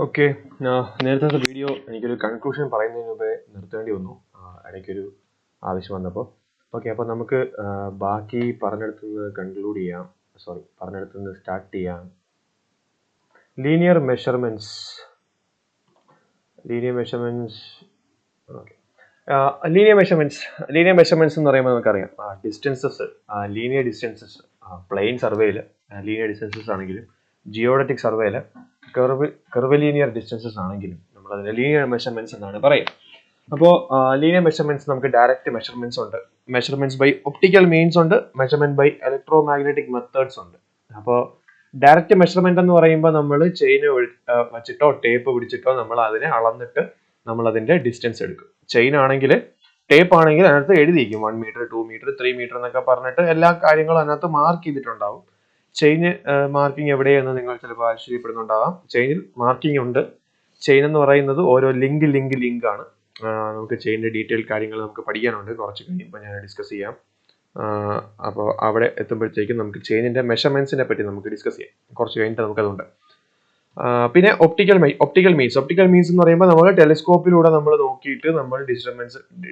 Okay. നേരത്തെ video എനിക്കൊരു conclusion പറയുന്നതിന് മുമ്പേ നിർത്തേണ്ടി വന്നു. ഇടയ്ക്കൊരു ആവശ്യം വന്നപ്പോൾ. ഓക്കെ, അപ്പോൾ നമുക്ക് ബാക്കി പറഞ്ഞെടുത്തുനിന്ന് കൺക്ലൂഡ് ചെയ്യാം. പറഞ്ഞെടുത്തുനിന്ന് സ്റ്റാർട്ട് ചെയ്യാം. Linear measurements. Okay. Linear measurements എന്ന് പറയുമ്പോൾ നമുക്കറിയാം ഡിസ്റ്റൻസസ്, ലീനിയർ ഡിസ്റ്റൻസസ്, പ്ലെയിൻ സർവേയിൽ ലീനിയർ ഡിസ്റ്റൻസസ് ആണെങ്കിലും ജിയോഡറ്റിക് സർവേയിൽ കർവ്വലീനിയർ ഡിസ്റ്റൻസസ് ആണെങ്കിലും നമ്മൾ അതിനെ ലീനിയർ മെഷർമെന്റ്സ് എന്നാണ് പറയുക. അപ്പോൾ ലീനിയർ മെഷർമെന്റ്സ് നമുക്ക് ഡയറക്റ്റ് മെഷർമെന്റ്സ് ഉണ്ട്, മെഷർമെന്റ്സ് ബൈ ഒപ്റ്റിക്കൽ മീൻസ് ഉണ്ട്, measurement by electromagnetic methods ഉണ്ട്. അപ്പോൾ ഡയറക്റ്റ് മെഷർമെന്റ് എന്ന് പറയുമ്പോൾ നമ്മൾ ചെയിൻ വെച്ചിട്ടോ ടേപ്പ് പിടിച്ചിട്ടോ നമ്മൾ അതിനെ അളന്നിട്ട് നമ്മൾ അതിന്റെ ഡിസ്റ്റൻസ് എടുക്കും. ചെയിൻ ആണെങ്കിൽ, ടേപ്പ് ആണെങ്കിൽ അതിനകത്ത് എഴുതിയിരിക്കും 1 മീറ്റർ, 2 മീറ്റർ, 3 മീറ്റർ എന്നൊക്കെ പറഞ്ഞിട്ട് എല്ലാ കാര്യങ്ങളും അതിനകത്ത് മാർക്ക് ചെയ്തിട്ടുണ്ടാവും. ചെയിന് മാർക്കിംഗ് എവിടെയെന്ന് നിങ്ങൾ ചിലപ്പോൾ ആശ്ചര്യപ്പെടുന്നുണ്ടാവാം. ചെയിനിൽ മാർക്കിംഗ് ഉണ്ട്. ചെയിൻ എന്ന് പറയുന്നത് ഓരോ ലിങ്ക് ആണ്. നമുക്ക് ചെയിനിന്റെ ഡീറ്റെയിൽ കാര്യങ്ങൾ നമുക്ക് പഠിക്കാനുണ്ട്, കുറച്ച് കഴിയുമ്പോൾ ഞാൻ ഡിസ്കസ് ചെയ്യാം. അപ്പോൾ അവിടെ എത്തുമ്പോഴത്തേക്കും നമുക്ക് ചെയിനിന്റെ മെഷർമെന്റ്സിനെ പറ്റി നമുക്ക് ഡിസ്കസ് ചെയ്യാം. കുറച്ച് കഴിഞ്ഞിട്ട് നമുക്കതുണ്ട്. പിന്നെ ഒപ്റ്റിക്കൽ മീൻസ് എന്ന് പറയുമ്പോൾ നമ്മൾ ടെലിസ്കോപ്പിലൂടെ നമ്മൾ നോക്കിയിട്ട് നമ്മൾ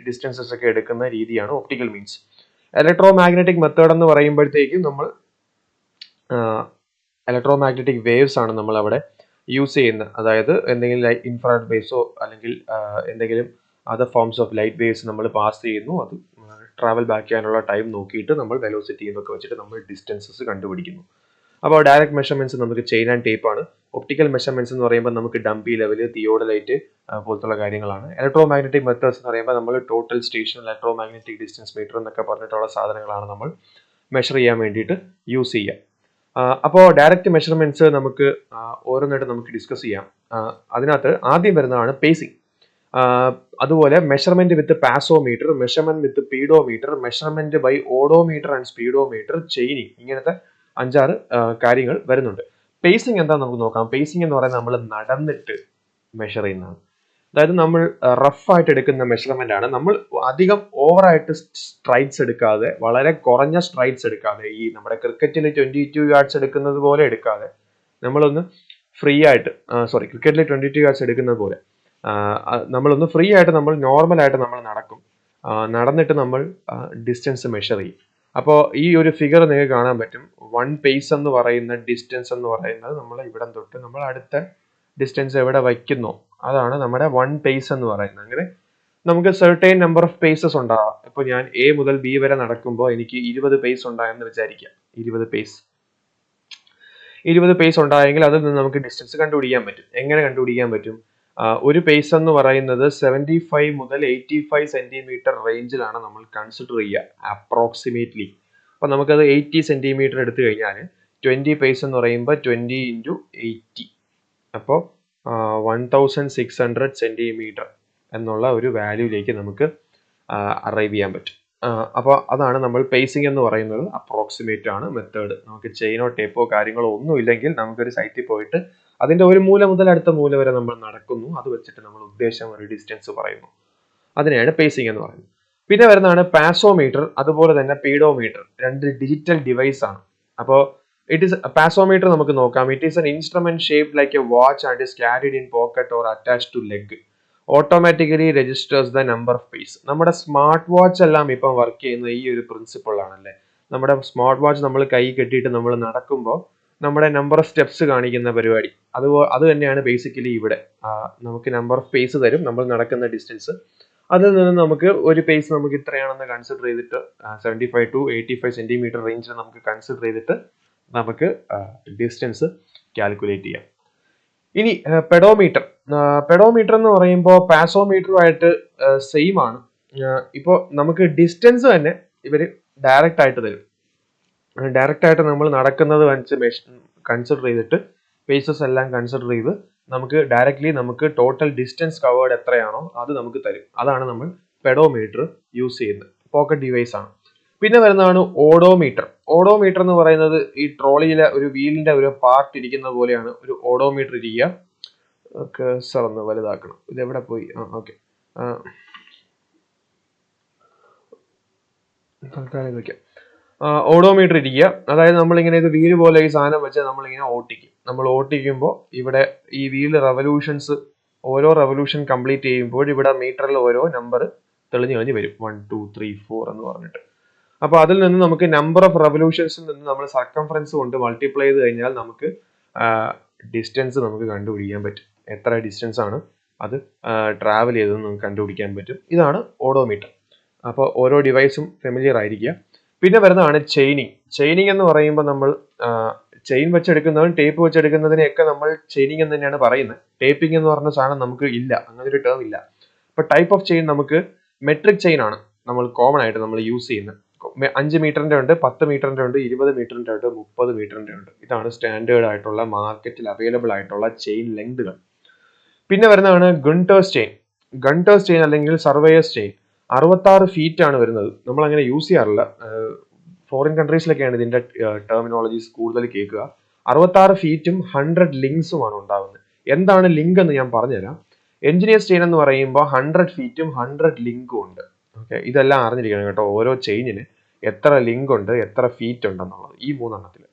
ഡിസ്റ്റൻസസ് ഒക്കെ എടുക്കുന്ന രീതിയാണ് optical means. Electro magnetic method എന്ന് പറയുമ്പോഴത്തേക്കും നമ്മൾ ഇലക്ട്രോ മാഗ്നറ്റിക് വേവ്സ് ആണ് നമ്മൾ അവിടെ യൂസ് ചെയ്യുന്നത്. അതായത് എന്തെങ്കിലും ഇൻഫ്രാറെഡ് വേവ്സോ അല്ലെങ്കിൽ എന്തെങ്കിലും other forms of light waves നമ്മൾ പാസ് ചെയ്യുന്നു. അത് ട്രാവൽ ബാക്ക് ചെയ്യാനുള്ള ടൈം നോക്കിയിട്ട് നമ്മൾ വെലോസിറ്റി എന്നൊക്കെ വെച്ചിട്ട് നമ്മൾ ഡിസ്റ്റൻസസ് കണ്ടുപിടിക്കുന്നു. അപ്പോൾ ഡയറക്റ്റ് മെഷർമെന്റ്സ് നമുക്ക് ചെയിൻ ആൻഡ് ടേപ്പ് ആണ്. ഒപ്റ്റിക്കൽ മെഷർമെന്റ്സ് എന്ന് പറയുമ്പോൾ നമുക്ക് ഡംപി ലെവല്, തിയോഡലൈറ്റ് പോലത്തുള്ള കാര്യങ്ങളാണ്. ഇലക്ട്രോ മാഗ്നറ്റിക് മെത്തേഡ്സ് എന്ന് പറയുമ്പോൾ നമ്മൾ total station, electromagnetic distance meter എന്നൊക്കെ പറഞ്ഞിട്ടുള്ള സാധനങ്ങളാണ് നമ്മൾ മെഷർ ചെയ്യാൻ വേണ്ടിയിട്ട് യൂസ് ചെയ്യുക. അപ്പോൾ ഡയറക്റ്റ് മെഷർമെന്റ്സ് നമുക്ക് ഓരോന്നായിട്ട് നമുക്ക് ഡിസ്കസ് ചെയ്യാം. അതിനകത്ത് ആദ്യം വരുന്നതാണ് പേസിംഗ്. അതുപോലെ measurement with passometer, measurement with pedometer, measurement by odometer and speedometer, chaining, ഇങ്ങനത്തെ 5-6 കാര്യങ്ങൾ വരുന്നുണ്ട്. പേസിംഗ് എന്താണെന്ന് നമുക്ക് നോക്കാം. പേസിംഗ് എന്ന് പറയുന്നത് നമ്മൾ നടന്നിട്ട് മെഷർ ചെയ്യുന്നതാണ്. അതായത് നമ്മൾ റഫായിട്ട് എടുക്കുന്ന മെഷർമെന്റ് ആണ്. നമ്മൾ അധികം ഓവറായിട്ട് സ്ട്രൈഡ്സ് എടുക്കാതെ, വളരെ കുറഞ്ഞ സ്ട്രൈഡ്സ് എടുക്കാതെ, ഈ നമ്മുടെ ക്രിക്കറ്റിൽ 22 യാർഡ്സ് എടുക്കുന്നത് പോലെ എടുക്കാതെ, നമ്മളൊന്ന് ഫ്രീ ആയിട്ട് ക്രിക്കറ്റിൽ 22 യാർഡ്സ് എടുക്കുന്നത് പോലെ നമ്മളൊന്ന് ഫ്രീ ആയിട്ട് നമ്മൾ നോർമലായിട്ട് നമ്മൾ നടക്കും. നടന്നിട്ട് നമ്മൾ ഡിസ്റ്റൻസ് മെഷർ ചെയ്യും. അപ്പോൾ ഈ ഒരു ഫിഗർ നിങ്ങൾക്ക് കാണാൻ പറ്റും. 1 പേസ് എന്ന് പറയുന്ന ഡിസ്റ്റൻസ് എന്ന് പറയുന്നത് നമ്മൾ ഇവിടെ തൊട്ട് നമ്മൾ അടുത്ത ഡിസ്റ്റൻസ് എവിടെ വയ്ക്കുന്നോ അതാണ് നമ്മുടെ 1 പേസ് എന്ന് പറയുന്നത്. അങ്ങനെ നമുക്ക് സെർട്ടൈൻ നമ്പർ ഓഫ് പേസസ് ഉണ്ടാവാം. ഇപ്പോൾ ഞാൻ എ മുതൽ ബി വരെ നടക്കുമ്പോൾ എനിക്ക് 20 പേസ് ഉണ്ടായെന്ന് വിചാരിക്കാം. 20 പേസ് ഉണ്ടായെങ്കിൽ അതിൽ നിന്ന് നമുക്ക് ഡിസ്റ്റൻസ് കണ്ടുപിടിക്കാൻ പറ്റും. എങ്ങനെ കണ്ടുപിടിക്കാൻ പറ്റും? ഒരു പേസ് എന്ന് പറയുന്നത് 75 മുതൽ 85 സെന്റിമീറ്റർ റേഞ്ചിലാണ് നമ്മൾ കൺസിഡർ ചെയ്യുക അപ്രോക്സിമേറ്റ്ലി. അപ്പൊ നമുക്കത് 80 സെന്റിമീറ്റർ എടുത്തു കഴിഞ്ഞാൽ 20 പേസ് എന്ന് പറയുമ്പോൾ 20 × 80, അപ്പോൾ 1600 സെന്റിമീറ്റർ എന്നുള്ള ഒരു വാല്യൂയിലേക്ക് നമുക്ക് അറൈവ് ചെയ്യാൻ പറ്റും. അപ്പോൾ അതാണ് നമ്മൾ പേസിംഗ് എന്ന് പറയുന്നത്. അപ്രോക്സിമേറ്റ് ആണ് മെത്തേഡ്. നമുക്ക് ചെയിനോ ടേപ്പോ കാര്യങ്ങളോ ഒന്നും ഇല്ലെങ്കിൽ നമുക്കൊരു സൈറ്റിൽ പോയിട്ട് അതിന്റെ ഒരു മൂല മുതൽ അടുത്ത മൂല വരെ നമ്മൾ നടക്കുന്നു. അത് വെച്ചിട്ട് നമ്മൾ ഉദ്ദേശം ഒരു ഡിസ്റ്റൻസ് പറയുന്നു. അതിനെയാണ് പേസിംഗ് എന്ന് പറയുന്നത്. പിന്നെ വരുന്നതാണ് പാസോമീറ്റർ, അതുപോലെ തന്നെ പീഡോമീറ്റർ. 2 ഡിജിറ്റൽ ഡിവൈസ് ആണ്. അപ്പോൾ പാസോമീറ്റർ നമുക്ക് നോക്കാം. It is an instrument shaped like a watch and is carried in pocket or attached to leg. Automatically registers the number of paces. നമ്മുടെ സ്മാർട്ട് വാച്ച് എല്ലാം ഇപ്പം വർക്ക് ചെയ്യുന്ന ഈ ഒരു പ്രിൻസിപ്പിൾ ആണല്ലേ. നമ്മുടെ സ്മാർട്ട് വാച്ച് നമ്മൾ കൈ കെട്ടിയിട്ട് നമ്മൾ നടക്കുമ്പോൾ നമ്മുടെ നമ്പർ ഓഫ് സ്റ്റെപ്സ് കാണിക്കുന്ന പരിപാടി അത് തന്നെയാണ് ബേസിക്കലി ഇവിടെ. നമുക്ക് നമ്പർ ഓഫ് പേസ് തരും, നമ്മൾ നടക്കുന്ന ഡിസ്റ്റൻസ്. അതിൽ നിന്ന് നമുക്ക് ഒരു പേസ് നമുക്ക് ഇത്രയാണെന്ന് കൺസിഡർ ചെയ്തിട്ട് 75 to 85 സെന്റിമീറ്റർ റേഞ്ചിൽ നമുക്ക് കൺസിഡർ ചെയ്തിട്ട് നമുക്ക് ഡിസ്റ്റൻസ് കാൽക്കുലേറ്റ് ചെയ്യാം. ഇനി പെഡോമീറ്റർ എന്ന് പറയുമ്പോൾ പാസോമീറ്ററുമായിട്ട് സെയിം ആണ്. ഇപ്പോൾ നമുക്ക് ഡിസ്റ്റൻസ് തന്നെ ഇവർ ഡയറക്റ്റ് ആയിട്ട് തരും. ഡയറക്റ്റ് ആയിട്ട് നമ്മൾ നടക്കുന്നത് കൺസിഡർ ചെയ്തിട്ട് പേസസ് എല്ലാം കൺസിഡർ ചെയ്ത് നമുക്ക് ഡയറക്റ്റ്ലി നമുക്ക് ടോട്ടൽ ഡിസ്റ്റൻസ് കവേർഡ് എത്രയാണോ അത് നമുക്ക് തരും. അതാണ് നമ്മൾ പെഡോമീറ്റർ യൂസ് ചെയ്യുന്നത്. പോക്കറ്റ് ഡിവൈസ് ആണ്. പിന്നെ വരുന്നതാണ് ഓഡോമീറ്റർ. ഓഡോമീറ്റർ എന്ന് പറയുന്നത് ഈ ട്രോളിയിലെ ഒരു വീലിന്റെ ഒരു പാർട്ട് ഇരിക്കുന്ന പോലെയാണ് ഒരു ഓഡോമീറ്റർ ഇരിക്കുക. കഴ്സർ ഒന്ന് വലുതാക്കണം. ഇത് എവിടെ പോയി? ഓക്കെ, തൽക്കാലം വയ്ക്കാം. ഓഡോമീറ്റർ ഇരിക്കുക. അതായത് നമ്മളിങ്ങനെ ഇത് വീല് പോലെ ഈ സാധനം വെച്ച് നമ്മളിങ്ങനെ ഓട്ടിക്കും. നമ്മൾ ഓട്ടിക്കുമ്പോൾ ഇവിടെ ഈ വീല് റെവല്യൂഷൻസ് ഓരോ റെവല്യൂഷൻ കംപ്ലീറ്റ് ചെയ്യുമ്പോൾ ഇവിടെ മീറ്ററിൽ ഓരോ നമ്പർ തെളിഞ്ഞു വരും 1 2 3 4 എന്ന് പറഞ്ഞിട്ട്. അപ്പോൾ അതിൽ നിന്ന് നമുക്ക് നമ്പർ ഓഫ് റെവല്യൂഷൻസിൽ നിന്ന് നമ്മൾ സർക്കംഫറൻസ് കൊണ്ട് മൾട്ടിപ്ലൈ ചെയ്ത് കഴിഞ്ഞാൽ നമുക്ക് ഡിസ്റ്റൻസ് നമുക്ക് കണ്ടുപിടിക്കാൻ പറ്റും. എത്ര ഡിസ്റ്റൻസ് ആണ് അത് ട്രാവൽ ചെയ്തതെന്ന് നമുക്ക് കണ്ടുപിടിക്കാൻ പറ്റും. ഇതാണ് ഓഡോമീറ്റർ. അപ്പോൾ ഓരോ ഡിവൈസും ഫെമിലിയർ ആയിരിക്കുക. പിന്നെ വരുന്നതാണ് ചെയിനിങ്. ചെയിനിങ് എന്ന് പറയുമ്പോൾ നമ്മൾ ചെയിൻ വെച്ചെടുക്കുന്നതും ടേപ്പ് വെച്ചെടുക്കുന്നതിനെയൊക്കെ നമ്മൾ ചെയിനിങ് എന്ന് തന്നെയാണ് പറയുന്നത്. ടേപ്പിംഗ് എന്ന് പറഞ്ഞ സാധനം നമുക്ക് ഇല്ല, അങ്ങനെ ഒരു ടേം ഇല്ല. അപ്പോൾ ടൈപ്പ് ഓഫ് ചെയിൻ നമുക്ക് മെട്രിക് ചെയിൻ ആണ് നമ്മൾ കോമൺ ആയിട്ട് നമ്മൾ യൂസ് ചെയ്യുന്നത്. 5 മീറ്ററിന്റെ ഉണ്ട്, 10 മീറ്ററിന്റെ ഉണ്ട്, 20 മീറ്ററിന്റെ ഉണ്ട്, 30 മീറ്ററിന്റെ ഉണ്ട്. ഇതാണ് സ്റ്റാൻഡേർഡ് ആയിട്ടുള്ള മാർക്കറ്റിൽ അവൈലബിൾ ആയിട്ടുള്ള ചെയിൻ ലെങ്തുകൾ. പിന്നെ വരുന്നതാണ് ഗണ്ടേഴ്സ് ചെയിൻ. ഗണ്ടേഴ്സ് ചെയിൻ അല്ലെങ്കിൽ സർവേയേഴ്സ് ചെയിൻ 66 ഫീറ്റ് ആണ് വരുന്നത്. നമ്മൾ അങ്ങനെ യൂസ് ചെയ്യാറില്ല. ഫോറിൻ കൺട്രീസിലൊക്കെയാണ് ഇതിന്റെ ടെർമിനോളജീസ് കൂടുതൽ കേൾക്കുക. 66 ഫീറ്റും 100 ലിങ്ക്സുമാണ് ഉണ്ടാകുന്നത്. എന്താണ് ലിങ്ക് എന്ന് ഞാൻ പറഞ്ഞുതരാം. എഞ്ചിനീയർസ് ചെയിൻ എന്ന് പറയുമ്പോൾ 100 ഫീറ്റും 100 ലിങ്കും ഉണ്ട്. ഓക്കെ, ഇതെല്ലാം അറിഞ്ഞിരിക്കണം കേട്ടോ. ഓരോ ചെയിനിന് എത്ര ലിങ്ക് ഉണ്ട്, എത്ര ഫീറ്റ് ഉണ്ടെന്നുള്ളത് ഈ 3 എണ്ണത്തിൽ.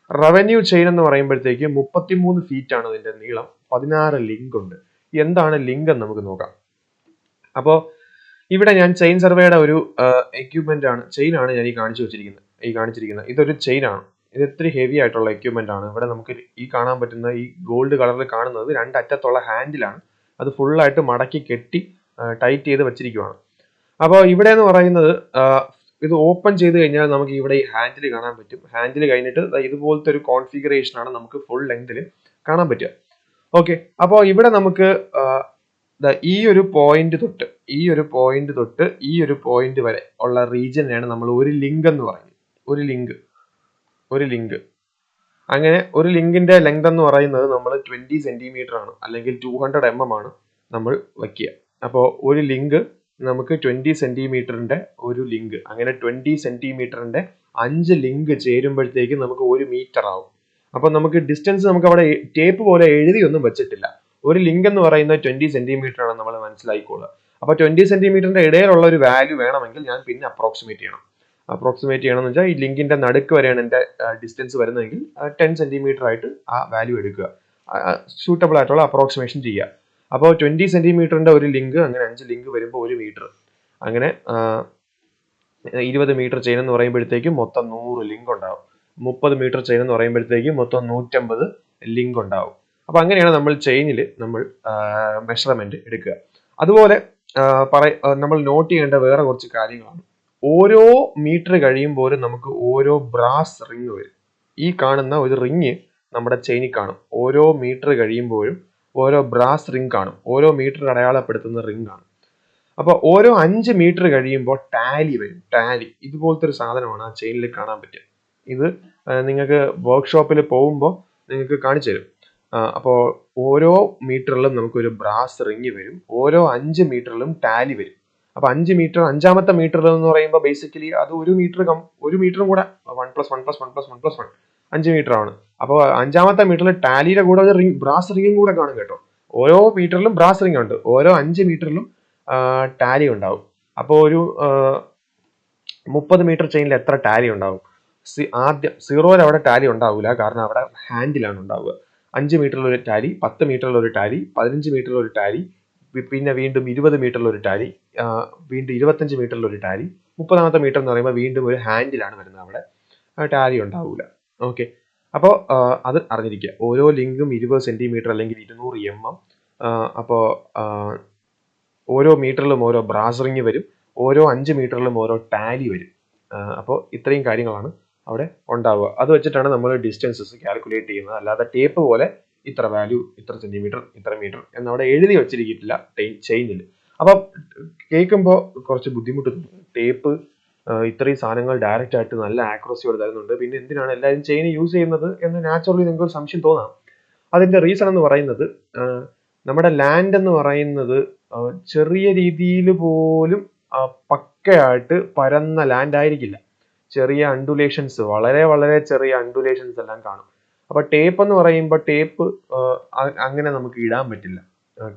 റവന്യൂ ചെയിൻ എന്ന് പറയുമ്പോഴത്തേക്ക് 33 ഫീറ്റ് ആണ് ഇതിന്റെ നീളം, 16 ലിങ്ക് ഉണ്ട്. എന്താണ് ലിങ്ക് എന്ന് നമുക്ക് നോക്കാം. അപ്പോൾ ഇവിടെ ഞാൻ ചെയിൻ സർവേയുടെ ഒരു എക്യുപ്മെന്റ് ആണ്, ചെയിൻ ആണ് ഞാൻ ഈ കാണിച്ചിരിക്കുന്നത്. ഇതൊരു ചെയിൻ ആണ്. ഇത് ഇത്തിരി ഹെവി ആയിട്ടുള്ള എക്യുപ്മെന്റ് ആണ്. ഇവിടെ നമുക്ക് ഈ കാണാൻ പറ്റുന്ന ഈ ഗോൾഡ് കളറിൽ കാണുന്നത് 2 അറ്റത്തുള്ള ഹാൻഡിലാണ്. അത് ഫുള്ളായിട്ട് മടക്കി കെട്ടി ടൈറ്റ് ചെയ്ത് വെച്ചിരിക്കുകയാണ്. അപ്പോൾ ഇവിടെ എന്ന് പറയുന്നത് ഇത് ഓപ്പൺ ചെയ്ത് കഴിഞ്ഞാൽ നമുക്ക് ഇവിടെ ഈ ഹാൻഡിൽ കാണാൻ പറ്റും. ഹാൻഡിൽ കഴിഞ്ഞിട്ട് ഇതുപോലത്തെ ഒരു കോൺഫിഗറേഷൻ ആണ് നമുക്ക് ഫുൾ ലെങ്തിൽ കാണാൻ പറ്റുക. ഓക്കെ, അപ്പോൾ ഇവിടെ നമുക്ക് ഈ ഒരു പോയിന്റ് തൊട്ട് ഈ ഒരു പോയിന്റ് വരെ ഉള്ള റീജിയനാണ് നമ്മൾ ഒരു ലിങ്ക് എന്ന് പറയുന്നത്. ഒരു ലിങ്ക് അങ്ങനെ ഒരു ലിങ്കിന്റെ ലെങ്ത് എന്ന് പറയുന്നത് നമ്മൾ 20 സെന്റിമീറ്റർ ആണ്, അല്ലെങ്കിൽ 200 mm ആണ് നമ്മൾ വയ്ക്കുക. അപ്പോൾ ഒരു ലിങ്ക് നമുക്ക് 20 സെന്റിമീറ്ററിന്റെ ഒരു ലിങ്ക്, അങ്ങനെ 20 സെന്റിമീറ്ററിന്റെ 5 ലിങ്ക് ചേരുമ്പോഴത്തേക്ക് നമുക്ക് 1 മീറ്റർ ആവും. അപ്പൊ നമുക്ക് ഡിസ്റ്റൻസ് നമുക്ക് അവിടെ ടേപ്പ് പോലെ എഴുതിയൊന്നും വെച്ചിട്ടില്ല. ഒരു ലിങ്ക് എന്ന് പറയുന്നത് 20 സെന്റിമീറ്റർ ആണ് നമ്മൾ മനസ്സിലായിക്കോളുക. അപ്പൊ 20 സെന്റിമീറ്ററിന്റെ ഇടയിലുള്ള ഒരു വാല്യൂ വേണമെങ്കിൽ ഞാൻ പിന്നെ അപ്രോക്സിമേറ്റ് ചെയ്യണമെന്ന് വെച്ചാൽ ഈ ലിങ്കിന്റെ നടുക്ക് വരെയാണ് എന്റെ ഡിസ്റ്റൻസ് വരുന്നതെങ്കിൽ 10 സെന്റിമീറ്റർ ആയിട്ട് ആ വാല്യൂ എടുക്കുക, സൂട്ടബിൾ ആയിട്ടുള്ള അപ്രോക്സിമേഷൻ ചെയ്യുക. അപ്പോൾ 20 സെന്റിമീറ്ററിന്റെ ഒരു ലിങ്ക്, അങ്ങനെ 5 ലിങ്ക് വരുമ്പോൾ 1 മീറ്റർ, അങ്ങനെ 20 മീറ്റർ ചെയിൻ എന്ന് പറയുമ്പോഴത്തേക്കും മൊത്തം 100 ലിങ്ക് ഉണ്ടാവും. 30 മീറ്റർ ചെയിൻ എന്ന് പറയുമ്പോഴത്തേക്കും മൊത്തം 150 ലിങ്ക് ഉണ്ടാവും. അപ്പൊ അങ്ങനെയാണ് നമ്മൾ ചെയിനിൽ നമ്മൾ മെഷർമെന്റ് എടുക്കുക. അതുപോലെ നമ്മൾ നോട്ട് ചെയ്യേണ്ട വേറെ കുറച്ച് കാര്യങ്ങളാണ്. ഓരോ മീറ്റർ കഴിയുമ്പോഴും നമുക്ക് ഓരോ ബ്രാസ് റിങ് വരും. ഈ കാണുന്ന ഒരു റിങ് നമ്മുടെ ചെയിനിൽ കാണും. ഓരോ മീറ്റർ കഴിയുമ്പോഴും ഓരോ ബ്രാസ് റിങ് കാണും. ഓരോ മീറ്റർ അടയാളപ്പെടുത്തുന്ന റിങ് ആണ്. അപ്പോൾ ഓരോ 5 മീറ്റർ കഴിയുമ്പോൾ ടാലി വരും. ടാലി ഇതുപോലത്തെ ഒരു സാധനമാണ് ആ ചെയിനിൽ കാണാൻ പറ്റുക. ഇത് നിങ്ങൾക്ക് വർക്ക്ഷോപ്പിൽ പോകുമ്പോൾ നിങ്ങൾക്ക് കാണിച്ചു തരും. അപ്പോൾ ഓരോ മീറ്ററിലും നമുക്കൊരു ബ്രാസ് റിങ് വരും. ഓരോ 5 മീറ്ററിലും ടാലി വരും. അപ്പൊ 5 മീറ്റർ, 5ാമത്തെ മീറ്റർ എന്ന് പറയുമ്പോൾ ബേസിക്കലി അത് ഒരു മീറ്ററും കൂടെ 1+1+1+1+1 5 മീറ്റർ ആണ്. അപ്പോൾ 5ാമത്തെ മീറ്ററിൽ ടാലിയുടെ കൂടെ ഒരു ബ്രാസ് റിങ്ങും കൂടെ കാണും കേട്ടോ. ഓരോ മീറ്ററിലും ബ്രാസ് റിങ് ഉണ്ട്. ഓരോ 5 മീറ്ററിലും ടാലി ഉണ്ടാവും. അപ്പോൾ ഒരു 30 മീറ്റർ ചെയിനിൽ എത്ര ടാലി ഉണ്ടാവും? ആദ്യം 0 അവിടെ ടാലി ഉണ്ടാവില്ല, കാരണം അവിടെ ഹാൻഡിലാണ് ഉണ്ടാവുക. 5 മീറ്ററിൽ ഒരു ടാലി, 10 മീറ്ററിൽ ഒരു ടാലി, 15 മീറ്ററിൽ ഒരു ടാലി, പിന്നെ വീണ്ടും 20 മീറ്ററിൽ ഒരു ടാലി, വീണ്ടും 25 മീറ്ററിൽ ഒരു ടാലി, 30ാമത്തെ മീറ്റർ എന്ന് പറയുമ്പോൾ വീണ്ടും ഒരു ഹാൻഡിലാണ് വരുന്നത്. അവിടെ ടാലി ഉണ്ടാവില്ല. ഓക്കെ, അപ്പോൾ അത് അറിഞ്ഞിരിക്കുക. ഓരോ ലിങ്കും 20 സെന്റിമീറ്റർ അല്ലെങ്കിൽ 200 mm. അപ്പോൾ ഓരോ മീറ്ററിലും ഓരോ ബ്രാസ് റിങ് വരും. ഓരോ 5 മീറ്ററിലും ഓരോ ടാലി വരും. അപ്പോൾ ഇത്രയും കാര്യങ്ങളാണ് അവിടെ ഉണ്ടാവുക. അത് വെച്ചിട്ടാണ് നമ്മൾ ഡിസ്റ്റൻസസ് കാൽക്കുലേറ്റ് ചെയ്യുന്നത്. അല്ലാതെ ടേപ്പ് പോലെ ഇത്ര വാല്യൂ, ഇത്ര സെന്റിമീറ്റർ, ഇത്ര മീറ്റർ എന്നവിടെ എഴുതി വെച്ചിരിക്കില്ല ചെയിനിൽ. അപ്പം കേൾക്കുമ്പോൾ കുറച്ച് ബുദ്ധിമുട്ട് തോന്നും. ടേപ്പ് ഇത്രയും സാധനങ്ങൾ ഡയറക്റ്റ് ആയിട്ട് നല്ല ആക്യുറസിയോടെ തരുന്നുണ്ട്, പിന്നെ എന്തിനാണ് എല്ലാവരും ചെയിൻ യൂസ് ചെയ്യുന്നത് എന്ന് നാച്ചുറലി നിങ്ങൾക്ക് ഒരു സംശയം തോന്നാം. അതിന്റെ റീസൺ എന്ന് പറയുന്നത് നമ്മുടെ ലാൻഡ് എന്ന് പറയുന്നത് ചെറിയ രീതിയിൽ പോലും പക്കയായിട്ട് പരന്ന ലാൻഡ് ആയിരിക്കില്ല. ചെറിയ അണ്ടുലേഷൻസ്, വളരെ വളരെ ചെറിയ അണ്ടുലേഷൻസ് എല്ലാം കാണും. അപ്പൊ ടേപ്പ് എന്ന് പറയുമ്പോൾ ടേപ്പ് അങ്ങനെ നമുക്ക് ഇടാൻ പറ്റില്ല.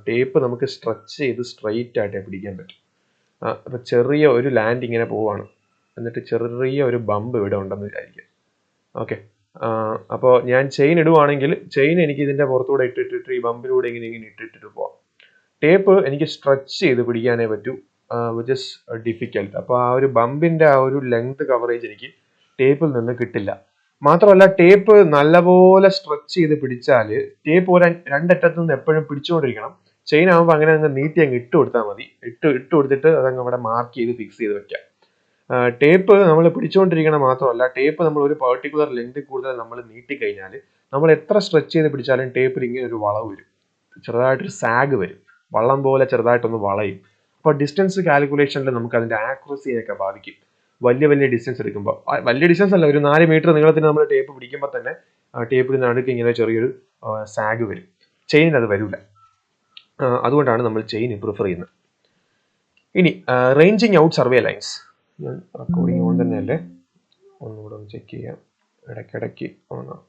ടേപ്പ് നമുക്ക് സ്ട്രെച്ച് ചെയ്ത് സ്ട്രെയിറ്റ് ആയിട്ട് പിടിക്കാൻ പറ്റും. അപ്പൊ ചെറിയ ഒരു ലാൻഡ് ഇങ്ങനെ പോവാണ്. എന്നിട്ട് ചെറിയ ഒരു ബമ്പ് ഇവിടെ ഉണ്ടെന്ന് വിചാരിക്കുക. ഓക്കെ, അപ്പോൾ ഞാൻ ചെയിൻ ഇടുവാണെങ്കിൽ ചെയിൻ എനിക്ക് ഇതിൻ്റെ പുറത്തൂടെ ഇട്ടിട്ടിട്ട് ഈ ബമ്പിലൂടെ ഇങ്ങനെ ഇട്ടിട്ട് പോവാം. ടേപ്പ് എനിക്ക് സ്ട്രെച്ച് ചെയ്ത് പിടിക്കാനേ പറ്റൂ, വിച്ച് ഇസ് ഡിഫിക്കൽട്ട്. അപ്പോൾ ആ ഒരു ബമ്പിൻ്റെ ആ ഒരു ലെങ്ത് കവറേജ് എനിക്ക് ടേപ്പിൽ നിന്ന് കിട്ടില്ല. മാത്രമല്ല ടേപ്പ് നല്ലപോലെ സ്ട്രെച്ച് ചെയ്ത് പിടിച്ചാൽ ടേപ്പ് രണ്ടറ്റത്തു നിന്ന് എപ്പോഴും പിടിച്ചുകൊണ്ടിരിക്കണം. ചെയിൻ ആകുമ്പോൾ അങ്ങനെ അങ്ങ് നീട്ടി അങ്ങ് ഇട്ട് കൊടുത്താൽ മതി. ഇട്ട് കൊടുത്തിട്ട് അതങ്ങ് അവിടെ മാർക്ക് ചെയ്ത് ഫിക്സ് ചെയ്ത് വെക്കാം. ടേപ്പ് നമ്മൾ പിടിച്ചുകൊണ്ടിരിക്കണം. മാത്രമല്ല ടേപ്പ് നമ്മൾ ഒരു പെർട്ടിക്കുലർ ലെങ്ത് കൂടുതൽ നമ്മൾ നീട്ടിക്കഴിഞ്ഞാൽ നമ്മൾ എത്ര സ്ട്രെച്ച് ചെയ്ത് പിടിച്ചാലും ടേപ്പിൽ ഇങ്ങനെ ഒരു വളവ് വരും, ചെറുതായിട്ടൊരു സാഗ് വരും, വള്ളം പോലെ ചെറുതായിട്ടൊന്ന് വളയും. അപ്പോൾ ഡിസ്റ്റൻസ് കാൽക്കുലേഷനിൽ നമുക്ക് അതിൻ്റെ ആക്യുറസിയൊക്കെ ബാധിക്കും. വലിയ ഡിസ്റ്റൻസ് എടുക്കുമ്പോൾ, വലിയ ഡിസ്റ്റൻസ് അല്ല, ഒരു 4 മീറ്റർ നീളത്തിന് നമ്മൾ ടേപ്പ് പിടിക്കുമ്പോൾ തന്നെ ടേപ്പിൽ നടുക്ക് ഇങ്ങനെ ചെറിയൊരു സാഗ് വരും. ചെയിനിന് അത് വരില്ല. അതുകൊണ്ടാണ് നമ്മൾ ചെയിൻ പ്രിഫർ ചെയ്യുന്നത്. ഇനി റേഞ്ചിങ് ഔട്ട് സർവേ ലൈൻസ്. ഞാൻ റെക്കോർഡിങ് ഓൺ തന്നെയല്ലേ, ഒന്നുകൂടെ ഒന്ന് ചെക്ക് ചെയ്യാം. ഇടയ്ക്കിടയ്ക്ക് ഓണാം.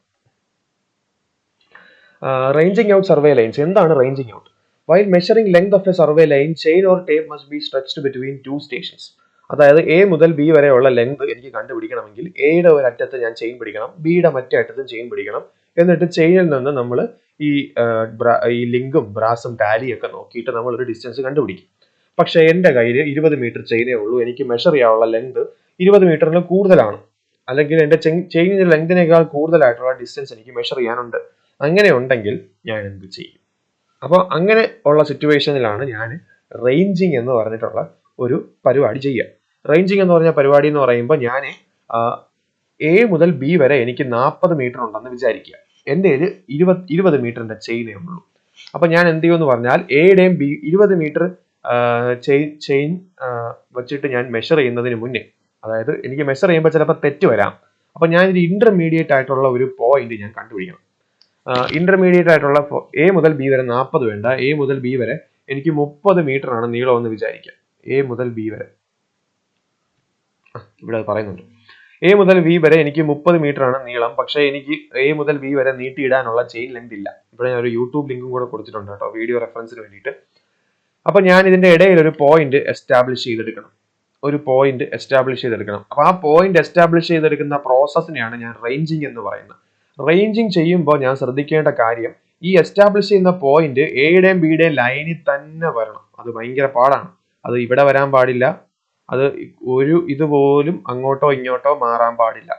Ranging out survey lines. എന്താണ് ranging out? While measuring length of a survey line, chain or tape must be stretched between two stations. അതായത് എ മുതൽ ബി വരെയുള്ള ലെങ്ത് എനിക്ക് കണ്ടുപിടിക്കണമെങ്കിൽ എയുടെ ഒരു അറ്റത്ത് ഞാൻ ചെയിൻ പിടിക്കണം, ബിയുടെ മറ്റേ അറ്റത്ത് ചെയിൻ പിടിക്കണം. എന്നിട്ട് ചെയിനിൽ നിന്ന് നമ്മൾ ഈ ലിങ്കും ബ്രാസും ടാലിയൊക്കെ നോക്കിയിട്ട് നമ്മൾ ഒരു ഡിസ്റ്റൻസ് കണ്ടുപിടിക്കും. പക്ഷേ എൻ്റെ കയ്യിൽ 20 മീറ്റർ ചെയിനേ ഉള്ളൂ, എനിക്ക് മെഷർ ചെയ്യാനുള്ള ലെങ്ത് 20 മീറ്ററിന് കൂടുതലാണ്, അല്ലെങ്കിൽ എൻ്റെ ചെയിനിൻ്റെ ലെങ്തിനേക്കാൾ കൂടുതലായിട്ടുള്ള ഡിസ്റ്റൻസ് എനിക്ക് മെഷർ ചെയ്യാനുണ്ട്. അങ്ങനെ ഉണ്ടെങ്കിൽ ഞാൻ എന്ത് ചെയ്യും? അപ്പോൾ അങ്ങനെ ഉള്ള സിറ്റുവേഷനിലാണ് ഞാൻ റേഞ്ചിങ് എന്ന് പറഞ്ഞിട്ടുള്ള ഒരു പരിപാടി ചെയ്യുക. റേഞ്ചിങ് എന്ന് പറഞ്ഞ പരിപാടി എന്ന് പറയുമ്പോൾ ഞാൻ എ മുതൽ ബി വരെ എനിക്ക് 40 മീറ്റർ ഉണ്ടെന്ന് വിചാരിക്കുക. എൻ്റെ കയ്യിൽ 20 മീറ്ററിൻ്റെ ചെയിനേ ഉള്ളൂ. അപ്പോൾ ഞാൻ എന്ത് ചെയ്യുമെന്ന് പറഞ്ഞാൽ എയുടെയും ബി 20 മീറ്റർ ചെയിൻ വെച്ചിട്ട് ഞാൻ മെഷർ ചെയ്യുന്നതിന് മുന്നേ, അതായത് എനിക്ക് മെഷർ ചെയ്യുമ്പോൾ ചിലപ്പോൾ തെറ്റ് വരാം. അപ്പോൾ ഞാൻ ഒരു ഇന്റർമീഡിയറ്റ് ആയിട്ടുള്ള ഒരു പോയിന്റ് ഞാൻ കണ്ടുപിടിക്കണം. ഇന്റർമീഡിയറ്റ് ആയിട്ടുള്ള എ മുതൽ ബി വരെ 40 വേണ്ട, എ മുതൽ ബി വരെ എനിക്ക് 30 മീറ്റർ ആണ് നീളം എന്ന് വിചാരിക്കാം. എ മുതൽ ബി വരെ ഇവിടെ പറയുന്നുണ്ട്, എ മുതൽ ബി വരെ എനിക്ക് 30 മീറ്റർ ആണ് നീളം. പക്ഷേ എനിക്ക് എ മുതൽ ബി വരെ നീട്ടിയിടാനുള്ള ചെയിൻ ലെങ്ത് ഇല്ല. ഇവിടെ ഞാൻ ഒരു യൂട്യൂബ് ലിങ്കും കൂടെ കൊടുത്തിട്ടുണ്ട് കേട്ടോ, വീഡിയോ റെഫറൻസിന് വേണ്ടിയിട്ട്. അപ്പൊ ഞാൻ ഇതിന്റെ ഇടയിൽ ഒരു പോയിന്റ് എസ്റ്റാബ്ലിഷ് ചെയ്തെടുക്കണം. അപ്പൊ ആ പോയിന്റ് എസ്റ്റാബ്ലിഷ് ചെയ്തെടുക്കുന്ന പ്രോസസ്സിനെയാണ് ഞാൻ റേഞ്ചിങ് എന്ന് പറയുന്നത്. റേഞ്ചിങ് ചെയ്യുമ്പോൾ ഞാൻ ശ്രദ്ധിക്കേണ്ട കാര്യം, ഈ എസ്റ്റാബ്ലിഷ് ചെയ്യുന്ന പോയിന്റ് എയുടെയും ബിയുടെയും ലൈനിൽ തന്നെ വരണം. അത് ഭയങ്കര പാടാണ്. അത് ഇവിടെ വരാൻ പാടില്ല, അത് ഒരു ഇതുപോലും അങ്ങോട്ടോ ഇങ്ങോട്ടോ മാറാൻ പാടില്ല.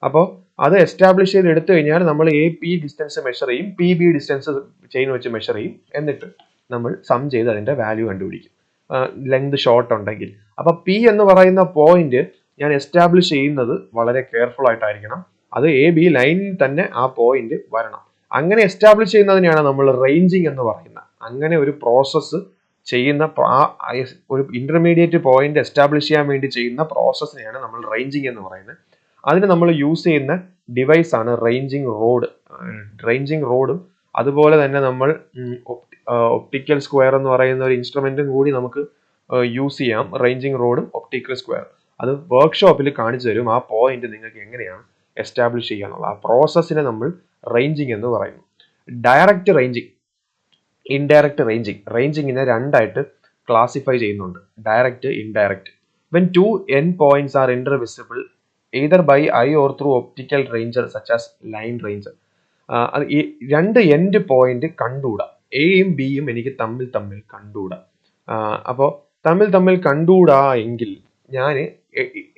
അപ്പോൾ അത് എസ്റ്റാബ്ലിഷ് ചെയ്ത് എടുത്തു കഴിഞ്ഞാൽ നമ്മൾ എ പി ഡിസ്റ്റൻസ് മെഷർ ചെയ്യും, പി ബി ഡിസ്റ്റൻസ് ചെയിൻ വെച്ച് മെഷർ ചെയ്യും. എന്നിട്ട് നമ്മൾ സം ചെയ്ത് അതിന്റെ വാല്യൂ കണ്ടുപിടിക്കും, ലെങ്ത് ഷോർട്ട് ഉണ്ടെങ്കിൽ. അപ്പൊ പി എന്ന് പറയുന്ന പോയിന്റ് ഞാൻ എസ്റ്റാബ്ലിഷ് ചെയ്യുന്നത് വളരെ കെയർഫുൾ ആയിട്ടായിരിക്കണം. അത് എ ബി ലൈനിൽ തന്നെ ആ പോയിന്റ് വരണം. അങ്ങനെ എസ്റ്റാബ്ലിഷ് ചെയ്യുന്നതിനെയാണ് നമ്മൾ റേഞ്ചിങ് എന്ന് പറയുന്നത്. അങ്ങനെ ഒരു പ്രോസസ്സ് ചെയ്യുന്ന ഒരു ഇന്റർമീഡിയറ്റ് പോയിന്റ് എസ്റ്റാബ്ലിഷ് ചെയ്യാൻ വേണ്ടി ചെയ്യുന്ന പ്രോസസ്സിനെയാണ് നമ്മൾ റേഞ്ചിങ് എന്ന് പറയുന്നത്. അതിന് നമ്മൾ യൂസ് ചെയ്യുന്ന ഡിവൈസ് ആണ് റേഞ്ചിങ് റോഡും അതുപോലെ തന്നെ നമ്മൾ ഒപ്റ്റിക്കൽ സ്ക്വയർ എന്ന് പറയുന്ന ഒരു ഇൻസ്ട്രുമെന്റും കൂടി നമുക്ക് യൂസ് ചെയ്യാം. റേഞ്ചിങ് റോഡും ഒപ്റ്റിക്കൽ സ്ക്വയർ അത് വർക്ക്ഷോപ്പിൽ കാണിച്ചു തരും. ആ പോയിന്റ് നിങ്ങൾക്ക് എങ്ങനെയാണ് എസ്റ്റാബ്ലിഷ് ചെയ്യാനുള്ള ആ പ്രോസസ്സിനെ നമ്മൾ റേഞ്ചിങ് എന്ന് പറയുന്നു. Direct ranging, indirect ranging. റേഞ്ചിങ്ങിനെ രണ്ടായിട്ട് ക്ലാസിഫൈ ചെയ്യുന്നുണ്ട്, direct, indirect. When two end points are intervisible either by eye or through optical ranger such as line ranger. ഈ രണ്ട് എൻഡ് പോയിന്റ് കണ്ടുകൂടാ, എയും ബിയും എനിക്ക് തമ്മിൽ കണ്ടുകൂടാ. അപ്പോൾ തമ്മിൽ കണ്ടുകൂടാ എങ്കിൽ ഞാൻ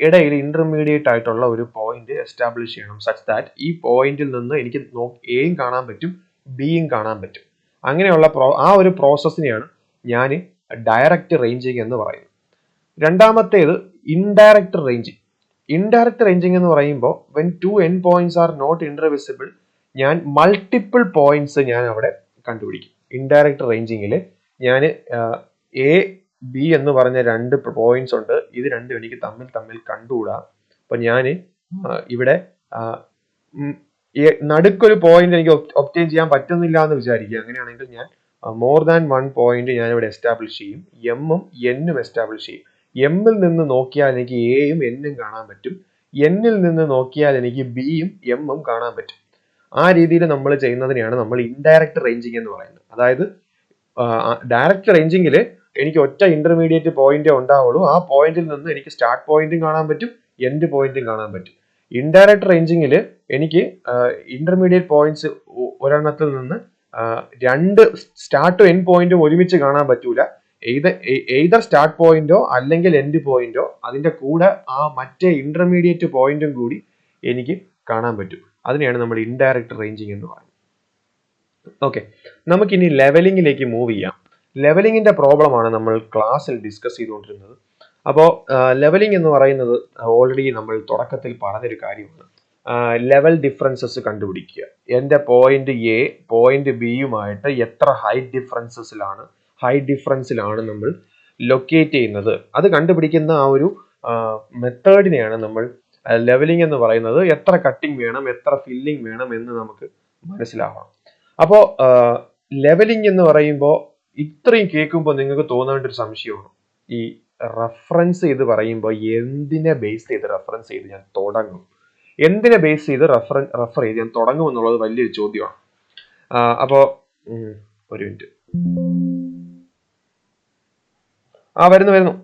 ഇടയിൽ ഇന്റർമീഡിയറ്റ് ആയിട്ടുള്ള ഒരു പോയിന്റ് എസ്റ്റാബ്ലിഷ് ചെയ്യണം, സച്ച് ദാറ്റ് ഈ പോയിന്റിൽ നിന്ന് എനിക്ക് എയും കാണാൻ പറ്റും, ബിയും കാണാൻ പറ്റും. അങ്ങനെയുള്ള ആ ഒരു പ്രോസസ്സിനെയാണ് ഞാൻ ഡയറക്റ്റ് റേഞ്ചിങ് എന്ന് പറയുന്നത്. രണ്ടാമത്തേത് ഇൻഡയറക്റ്റ് റേഞ്ചിങ്. ഇൻഡയറക്റ്റ് റേഞ്ചിങ് എന്ന് പറയുമ്പോൾ when two end points are not intervisible, ഞാൻ മൾട്ടിപ്പിൾ പോയിന്റ്സ് ഞാൻ അവിടെ കണ്ടുപിടിക്കും. ഇൻഡയറക്റ്റ് റേഞ്ചിങ്ങിൽ ഞാൻ എ ബി എന്ന് പറഞ്ഞ രണ്ട് പോയിന്റ്സ് ഉണ്ട്, ഇത് രണ്ടും എനിക്ക് തമ്മിൽ കണ്ടുകൂടാ. അപ്പൊ ഞാൻ ഇവിടെ നടുക്കൊരു പോയിന്റ് എനിക്ക് ഒബ്റ്റെയിൻ ചെയ്യാൻ പറ്റുന്നില്ല എന്ന് വിചാരിക്കുക. അങ്ങനെയാണെങ്കിൽ ഞാൻ മോർ ദാൻ വൺ പോയിന്റ് ഞാൻ ഇവിടെ എസ്റ്റാബ്ലിഷ് ചെയ്യും, എമ്മും എന്നും എസ്റ്റാബ്ലിഷ് ചെയ്യും. എമ്മിൽ നിന്ന് നോക്കിയാൽ എനിക്ക് എയും എന്നും കാണാൻ പറ്റും, എന്നിൽ നിന്ന് നോക്കിയാൽ എനിക്ക് ബിയും എമ്മും കാണാൻ പറ്റും. ആ രീതിയിൽ നമ്മൾ ചെയ്യുന്നതിനെയാണ് നമ്മൾ ഇൻഡയറക്റ്റ് റേഞ്ചിങ് എന്ന് പറയുന്നത്. അതായത് ഡയറക്റ്റ് റേഞ്ചിങ്ങിൽ എനിക്ക് ഒറ്റ ഇന്റർമീഡിയറ്റ് പോയിന്റേ ഉണ്ടാവുള്ളൂ. ആ പോയിന്റിൽ നിന്ന് എനിക്ക് സ്റ്റാർട്ട് പോയിന്റും കാണാൻ പറ്റും, എൻഡ് പോയിന്റും കാണാൻ പറ്റും. ഇൻഡയറക്റ്റ് റേഞ്ചിങ്ങിൽ എനിക്ക് ഇന്റർമീഡിയറ്റ് പോയിന്റ്സ് ഒരെണ്ണത്തിൽ നിന്ന് രണ്ട് സ്റ്റാർട്ടും എൻഡ് പോയിന്റും ഒരുമിച്ച് കാണാൻ പറ്റൂല. എയ്തർ സ്റ്റാർട്ട് പോയിന്റോ അല്ലെങ്കിൽ എൻഡ് പോയിന്റോ അതിന്റെ കൂടെ ആ മറ്റേ ഇന്റർമീഡിയറ്റ് പോയിന്റും കൂടി എനിക്ക് കാണാൻ പറ്റും. അതിനെയാണ് നമ്മൾ ഇൻഡയറക്റ്റ് റേഞ്ചിങ് എന്ന് പറയുന്നത്. ഓക്കെ, നമുക്കിനി ലെവലിംഗിലേക്ക് മൂവ് ചെയ്യാം. ലെവലിംഗിന്റെ പ്രോബ്ലം ആണ് നമ്മൾ ക്ലാസ്സിൽ ഡിസ്കസ് ചെയ്തുകൊണ്ടിരുന്നത്. അപ്പോൾ ലെവലിംഗ് എന്ന് പറയുന്നത് ഓൾറെഡി നമ്മൾ തുടക്കത്തിൽ പറഞ്ഞൊരു കാര്യമാണ്. ലെവൽ ഡിഫറൻസസ് കണ്ടുപിടിക്കുക. എൻ്റെ പോയിന്റ് എ പോയിന്റ് ബിയുമായിട്ട് എത്ര ഹൈറ്റ് ഡിഫറൻസിലാണ് നമ്മൾ ലൊക്കേറ്റ് ചെയ്യുന്നത്. അത് കണ്ടുപിടിക്കുന്ന ആ ഒരു മെത്തേഡിനെയാണ് നമ്മൾ ലെവലിംഗ് എന്ന് പറയുന്നത്. എത്ര കട്ടിങ് വേണം, എത്ര ഫില്ലിംഗ് വേണം എന്ന് നമുക്ക് മനസ്സിലാവണം. അപ്പോൾ ലെവലിംഗ് എന്ന് പറയുമ്പോൾ ഇത്രയും കേൾക്കുമ്പോൾ നിങ്ങൾക്ക് തോന്നേണ്ട ഒരു സംശയമാണ്, ഈ റെഫറൻസ് ചെയ്ത് പറയുമ്പോൾ എന്തിനെ ബേസ് ചെയ്ത് റെഫറൻസ് ചെയ്ത് ഞാൻ തുടങ്ങും, എന്തിനെ ബേസ് ചെയ്ത് റെഫർ ചെയ്ത് ഞാൻ തുടങ്ങും എന്നുള്ളത് വലിയൊരു ചോദ്യമാണ്. അപ്പോൾ ഒരു മിനിറ്റ്, വരുന്നു.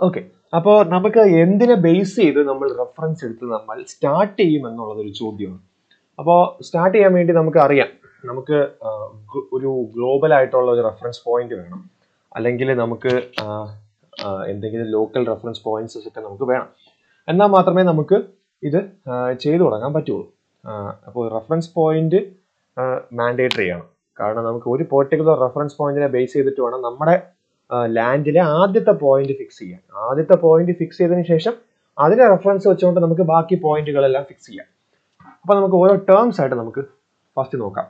ഓക്കെ, അപ്പോൾ നമുക്ക് എന്തിനെ ബേസ് ചെയ്ത് നമ്മൾ റെഫറൻസ് എടുത്ത് നമ്മൾ സ്റ്റാർട്ട് ചെയ്യും എന്നുള്ളതൊരു ചോദ്യമാണ്. അപ്പോൾ സ്റ്റാർട്ട് ചെയ്യാൻ വേണ്ടി നമുക്ക് അറിയാം, നമുക്ക് ഒരു ഗ്ലോബൽ ആയിട്ടുള്ള ഒരു റെഫറൻസ് പോയിന്റ് വേണം, അല്ലെങ്കിൽ നമുക്ക് എന്തെങ്കിലും ലോക്കൽ റെഫറൻസ് പോയിന്റ്സ് ഒക്കെ നമുക്ക് വേണം. എന്നാൽ മാത്രമേ നമുക്ക് ഇത് ചെയ്തു തുടങ്ങാൻ പറ്റുള്ളൂ. അപ്പോൾ റെഫറൻസ് പോയിന്റ് മാൻഡേറ്ററി ആണ്. കാരണം നമുക്ക് ഒരു പെർട്ടിക്കുലർ റെഫറൻസ് പോയിന്റിനെ ബേസ് ചെയ്തിട്ട് വേണം നമ്മുടെ ലാൻഡിലെ ആദ്യത്തെ പോയിന്റ് ഫിക്സ് ചെയ്യാൻ. ആദ്യത്തെ പോയിന്റ് ഫിക്സ് ചെയ്തതിനു ശേഷം അതിനെ റെഫറൻസ് വെച്ചുകൊണ്ട് നമുക്ക് ബാക്കി പോയിന്റുകളെല്ലാം ഫിക്സ് ചെയ്യാം. അപ്പൊ നമുക്ക് ഓരോ ടേംസ് ആയിട്ട് നമുക്ക് ഫസ്റ്റ് നോക്കാം.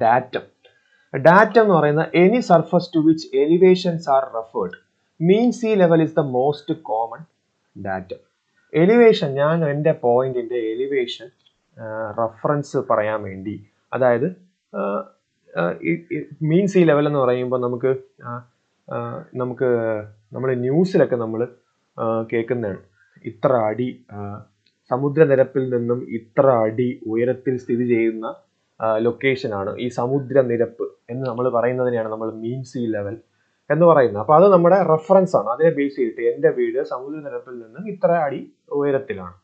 ഡാറ്റം എന്ന് പറയുന്ന any surface to which elevations are referred. Mean sea level is the most common datum. Elevation, ഞാൻ എൻ്റെ പോയിന്റിന്റെ എലിവേഷൻ റെഫറൻസ് പറയാൻ വേണ്ടി, അതായത് മീൻ സീ ലെവൽ എന്ന് പറയുമ്പോൾ നമുക്ക് നമ്മൾ ന്യൂസിലൊക്കെ നമ്മൾ കേൾക്കുന്നതാണ്, ഇത്ര അടി സമുദ്രനിരപ്പിൽ നിന്നും ഇത്ര അടി ഉയരത്തിൽ സ്ഥിതി ചെയ്യുന്ന ലൊക്കേഷനാണ് ഈ സമുദ്രനിരപ്പ് എന്ന് നമ്മൾ പറയുന്നതിനെയാണ് നമ്മൾ മീൻ സീ ലെവൽ എന്ന് പറയുന്നത്. അപ്പോൾ അത് നമ്മുടെ റെഫറൻസ് ആണ്. അതിനെ ബേസ് ചെയ്തിട്ട് എൻ്റെ വീട് സമുദ്രനിരപ്പിൽ നിന്നും ഇത്ര അടി ഉയരത്തിലാണ്,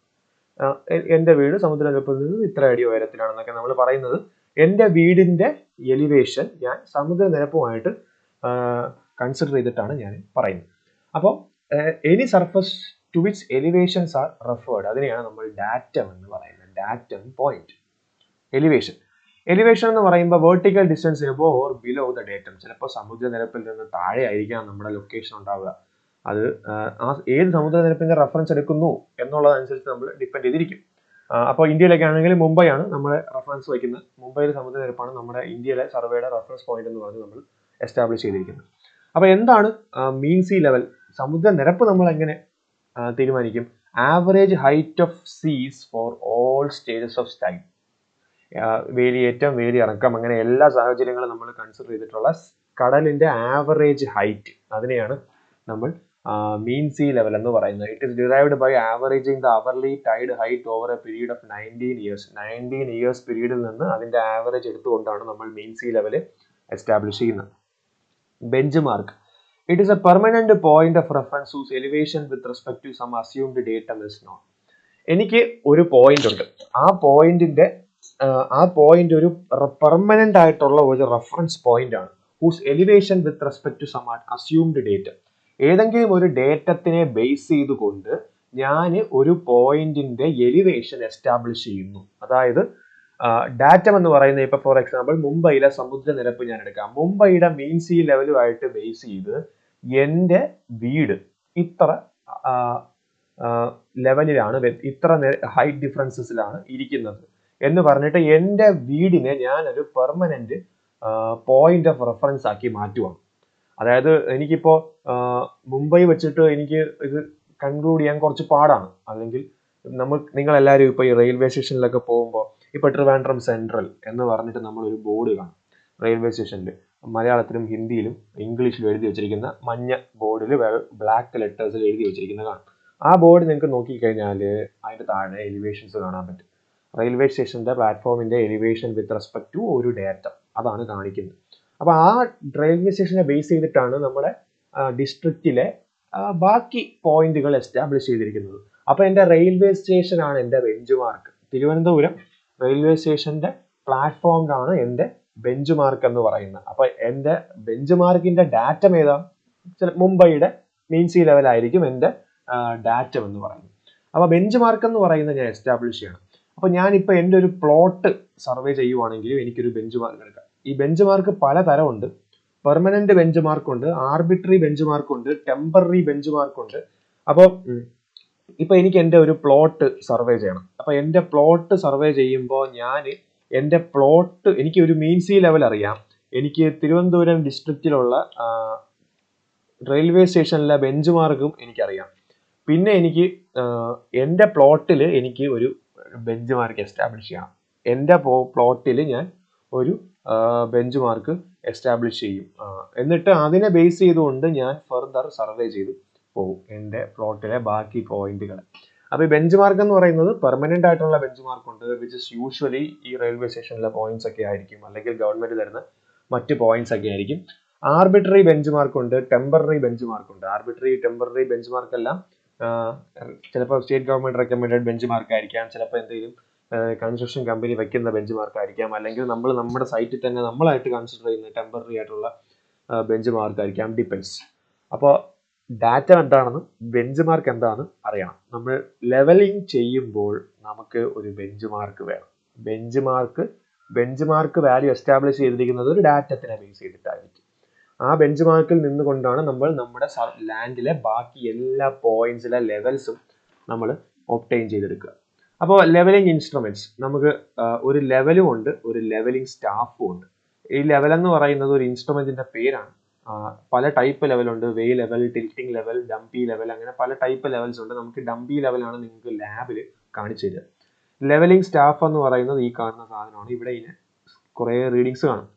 എൻ്റെ വീട് സമുദ്രനിരപ്പിൽ നിന്നും ഇത്ര അടി ഉയരത്തിലാണെന്നൊക്കെ നമ്മൾ പറയുന്നത്. എൻ്റെ വീടിന്റെ എലിവേഷൻ ഞാൻ സമുദ്രനിരപ്പുമായിട്ട് കൺസിഡർ ചെയ്തിട്ടാണ് ഞാൻ പറയുന്നത്. അപ്പോൾ any surface to which elevations are referred, അതിനെയാണ് നമ്മൾ ഡാറ്റം എന്ന് പറയുന്നത്. Datum point. എലിവേഷൻ എന്ന് പറയുമ്പോൾ vertical distance above or below the datum. ചിലപ്പോൾ സമുദ്രനിരപ്പിൽ നിന്ന് താഴെ ആയിരിക്കാം നമ്മുടെ ലൊക്കേഷൻ ഉണ്ടാവുക. അത് ഏത് സമുദ്രനിരപ്പിന്റെ റെഫറൻസ് എടുക്കുന്നു എന്നുള്ളതനുസരിച്ച് നമ്മൾ ഡിപ്പെൻഡ് ചെയ്തിരിക്കും. അപ്പോൾ ഇന്ത്യയിലൊക്കെ ആണെങ്കിൽ മുംബൈ ആണ് നമ്മളെ റെഫറൻസ് വയ്ക്കുന്നത്. മുംബൈയിലെ സമുദ്രനിരപ്പാണ് നമ്മുടെ ഇന്ത്യയിലെ സർവേയുടെ റെഫറൻസ് പോയിന്റ് എന്ന് പറഞ്ഞ് നമ്മൾ എസ്റ്റാബ്ലിഷ് ചെയ്തിരിക്കുന്നത്. അപ്പോൾ എന്താണ് മീൻ സീ ലെവൽ? സമുദ്രനിരപ്പ് നമ്മൾ എങ്ങനെ തീരുമാനിക്കും? Average height of seas for all stages of time. വേലിയേറ്റം, വേലിയിറക്കം, അങ്ങനെ എല്ലാ സാഹചര്യങ്ങളും നമ്മൾ കൺസിഡർ ചെയ്തിട്ടുള്ള കടലിന്റെ ആവറേജ് ഹൈറ്റ്, അതിനെയാണ് നമ്മൾ മീൻ സീ ലെവൽ എന്ന് പറയുന്നത്. It is derived by averaging the hourly tide height over a period of 19 years. 19 years പീരീഡിൽ നിന്ന് അതിന്റെ ആവറേജ് എടുത്തുകൊണ്ടാണ് നമ്മൾ മീൻ സീ ലെവൽ എസ്റ്റാബ്ലിഷ് ചെയ്യുന്നത്. Bench mark. It is a permanent point of reference whose elevation with respect to some assumed datum is known. എനിക്ക് ഒരു point ഉണ്ട്, ആ പോയിന്റ് ഒരു പെർമനന്റ് ആയിട്ടുള്ള ഒരു റെഫറൻസ് പോയിന്റ് ആണ്. whose elevation with respect to some assumed datum. ഏതെങ്കിലും ഒരു ഡേറ്റത്തിനെ ബേസ് ചെയ്തുകൊണ്ട് ഞാൻ ഒരു പോയിന്റിന്റെ എലിവേഷൻ എസ്റ്റാബ്ലിഷ് ചെയ്യുന്നു. അതായത് ഡാറ്റം എന്ന് പറയുന്നത്, ഇപ്പൊ ഫോർ എക്സാമ്പിൾ മുംബൈയിലെ സമുദ്രനിരപ്പ് ഞാൻ എടുക്കാം. മുംബൈയുടെ മീൻ സീ ലെവലുമായിട്ട് ബേസ് ചെയ്ത് എൻ്റെ വീട് ഇത്ര ലെവലിലാണ്, ഇത്ര ഹൈറ്റ് ഡിഫറൻസസിലാണ് ഇരിക്കുന്നത് എന്ന് പറഞ്ഞിട്ട് എൻ്റെ വീടിനെ ഞാനൊരു പെർമനന്റ് പോയിന്റ് ഓഫ് റെഫറൻസ് ആക്കി മാറ്റുവാണ്. അതായത് എനിക്കിപ്പോ മുംബൈ വെച്ചിട്ട് എനിക്ക് ഇത് കൺക്ലൂഡ് ചെയ്യാൻ കുറച്ച് പാടാണ്. അല്ലെങ്കിൽ നിങ്ങൾ എല്ലാവരും ഇപ്പൊ ഈ റെയിൽവേ സ്റ്റേഷനിലൊക്കെ പോകുമ്പോൾ ഇപ്പൊ ട്രിവാൻഡ്രം സെൻട്രൽ എന്ന് പറഞ്ഞിട്ട് നമ്മൾ ഒരു ബോർഡ് കാണും റെയിൽവേ സ്റ്റേഷനിൽ. മലയാളത്തിലും ഹിന്ദിയിലും ഇംഗ്ലീഷിലും എഴുതി വെച്ചിരിക്കുന്ന മഞ്ഞ ബോർഡിൽ ബ്ലാക്ക് ലെറ്റേഴ്സിൽ എഴുതി വെച്ചിരിക്കുന്ന കാണും. ആ ബോർഡ് നിങ്ങൾക്ക് നോക്കിക്കഴിഞ്ഞാൽ അതിന്റെ താഴെ എലിവേഷൻസ് കാണാൻ പറ്റും. റെയിൽവേ സ്റ്റേഷൻ്റെ പ്ലാറ്റ്ഫോമിൻ്റെ എലിവേഷൻ വിത്ത് റെസ്പെക്ട് ടു ഒരു ഡാറ്റ അതാണ് കാണിക്കുന്നത്. അപ്പോൾ ആ റെയിൽവേ സ്റ്റേഷനെ ബേസ് ചെയ്തിട്ടാണ് നമ്മുടെ ഡിസ്ട്രിക്റ്റിലെ ബാക്കി പോയിന്റുകൾ എസ്റ്റാബ്ലിഷ് ചെയ്തിരിക്കുന്നത്. അപ്പോൾ എൻ്റെ റെയിൽവേ സ്റ്റേഷനാണ് എൻ്റെ ബെഞ്ച് മാർക്ക്. തിരുവനന്തപുരം റെയിൽവേ സ്റ്റേഷൻ്റെ പ്ലാറ്റ്ഫോമിലാണ് എൻ്റെ ബെഞ്ച് മാർക്ക് എന്ന് പറയുന്നത്. അപ്പോൾ എൻ്റെ ബെഞ്ച് മാർക്കിൻ്റെ ഡാറ്റ ഏതാ? മുംബൈയുടെ മെയിൻ സീ ലെവലായിരിക്കും എൻ്റെ ഡാറ്റ എന്ന് പറയുന്നത്. അപ്പോൾ ബെഞ്ച് മാർക്ക് എന്ന് പറയുന്നത് ഞാൻ എസ്റ്റാബ്ലിഷ് ചെയ്യണം. അപ്പോൾ ഞാനിപ്പോൾ എൻ്റെ ഒരു പ്ലോട്ട് സർവേ ചെയ്യുവാണെങ്കിലും എനിക്കൊരു ബെഞ്ച് മാർക്ക് എടുക്കാം. ഈ ബെഞ്ച് മാർക്ക് പലതരമുണ്ട്. പെർമനന്റ് ബെഞ്ച് മാർക്ക് ഉണ്ട്, ആർബിട്രറി ബെഞ്ച് മാർക്ക് ഉണ്ട്, ടെമ്പററി ബെഞ്ച് മാർക്ക് ഉണ്ട്. അപ്പോൾ ഇപ്പൊ എനിക്ക് എൻ്റെ ഒരു പ്ലോട്ട് സർവേ ചെയ്യണം. അപ്പൊ എൻ്റെ പ്ലോട്ട് സർവേ ചെയ്യുമ്പോൾ എൻ്റെ പ്ലോട്ട് എനിക്ക് ഒരു മീൻ സീ ലെവൽ അറിയാം, എനിക്ക് തിരുവനന്തപുരം ഡിസ്ട്രിക്റ്റിലുള്ള റെയിൽവേ സ്റ്റേഷനിലെ ബെഞ്ച് മാർക്കും എനിക്കറിയാം. പിന്നെ എനിക്ക് എൻ്റെ പ്ലോട്ടിൽ എനിക്ക് ഒരു ബെഞ്ച് മാർക്ക് എസ്റ്റാബ്ലിഷ് ചെയ്യണം. എൻ്റെ പ്ലോട്ടിൽ ഞാൻ ഒരു ബെഞ്ച് മാർക്ക് എസ്റ്റാബ്ലിഷ് ചെയ്യും. എന്നിട്ട് അതിനെ ബേസ് ചെയ്തുകൊണ്ട് ഞാൻ ഫർദർ സർവേ ചെയ്ത് പോകും എൻ്റെ പ്ലോട്ടിലെ ബാക്കി പോയിന്റുകൾ. അപ്പോൾ ഈ ബെഞ്ച് മാർക്ക് എന്ന് പറയുന്നത് പെർമനന്റ് ആയിട്ടുള്ള ബെഞ്ച് മാർക്ക് ഉണ്ട്, വിച്ച് ഇസ് യൂഷ്വലി ഈ റെയിൽവേ സ്റ്റേഷനിലെ പോയിന്റ്സ് ഒക്കെ ആയിരിക്കും, അല്ലെങ്കിൽ ഗവൺമെന്റ് തരുന്ന മറ്റ് പോയിന്റ്സ് ഒക്കെ ആയിരിക്കും. ആർബിട്രറി ബെഞ്ച് മാർക്ക് ഉണ്ട്, ടെമ്പററി ബെഞ്ച് മാർക്ക് ഉണ്ട്. ആർബിട്രറി ടെമ്പററി ബെഞ്ച് മാർക്ക് എല്ലാം ചിലപ്പോൾ state government recommended bench mark ആയിരിക്കാം, ചിലപ്പോൾ എന്തെങ്കിലും കൺസ്ട്രക്ഷൻ കമ്പനി വയ്ക്കുന്ന ബെഞ്ച് മാർക്ക് ആയിരിക്കാം, അല്ലെങ്കിൽ നമ്മൾ നമ്മുടെ സൈറ്റിൽ തന്നെ നമ്മളായിട്ട് കൺസിഡർ ചെയ്യുന്ന ടെമ്പററി ആയിട്ടുള്ള ബെഞ്ച് മാർക്ക് ആയിരിക്കാം, ഡിപ്പെൻസ്. അപ്പോൾ ഡാറ്റ എന്താണെന്ന് ബെഞ്ച് മാർക്ക് എന്താണെന്ന് അറിയണം. നമ്മൾ ലെവലിംഗ് ചെയ്യുമ്പോൾ നമുക്ക് ഒരു ബെഞ്ച് മാർക്ക് വേണം. ബെഞ്ച് മാർക്ക് വാല്യൂ എസ്റ്റാബ്ലിഷ് ചെയ്തിരിക്കുന്നത് ഒരു ഡാറ്റത്തിനെ ബേസ് ചെയ്തിട്ടായിരിക്കും. ആ ബെഞ്ച് മാർക്കിൽ നിന്നുകൊണ്ടാണ് നമ്മൾ നമ്മുടെ ലാൻഡിലെ ബാക്കി എല്ലാ പോയിന്റ്സിലെ ലെവൽസും നമ്മൾ ഒബ്റ്റെയിൻ ചെയ്തെടുക്കുക. അപ്പോൾ ലെവലിംഗ് ഇൻസ്ട്രുമെന്റ്സ് നമുക്ക് ഒരു ലെവലും ഉണ്ട്, ഒരു ലെവലിംഗ് സ്റ്റാഫും ഉണ്ട്. ഈ ലെവൽ എന്ന് പറയുന്നത് ഒരു ഇൻസ്ട്രുമെന്റിന്റെ പേരാണ്. പല ടൈപ്പ് ലെവലുണ്ട്, Y level, tilting level, dumpy level, അങ്ങനെ പല ടൈപ്പ് ലെവൽസ് ഉണ്ട്. നമുക്ക് ഡംപി ലെവലാണ് നിങ്ങൾക്ക് ലാബിൽ കാണിച്ചു തരിക. ലെവലിംഗ് സ്റ്റാഫ് എന്ന് പറയുന്നത് ഈ കാണുന്ന സാധനമാണ്. ഇവിടെ ഇതിന് കുറേ റീഡിങ്സ് കാണും.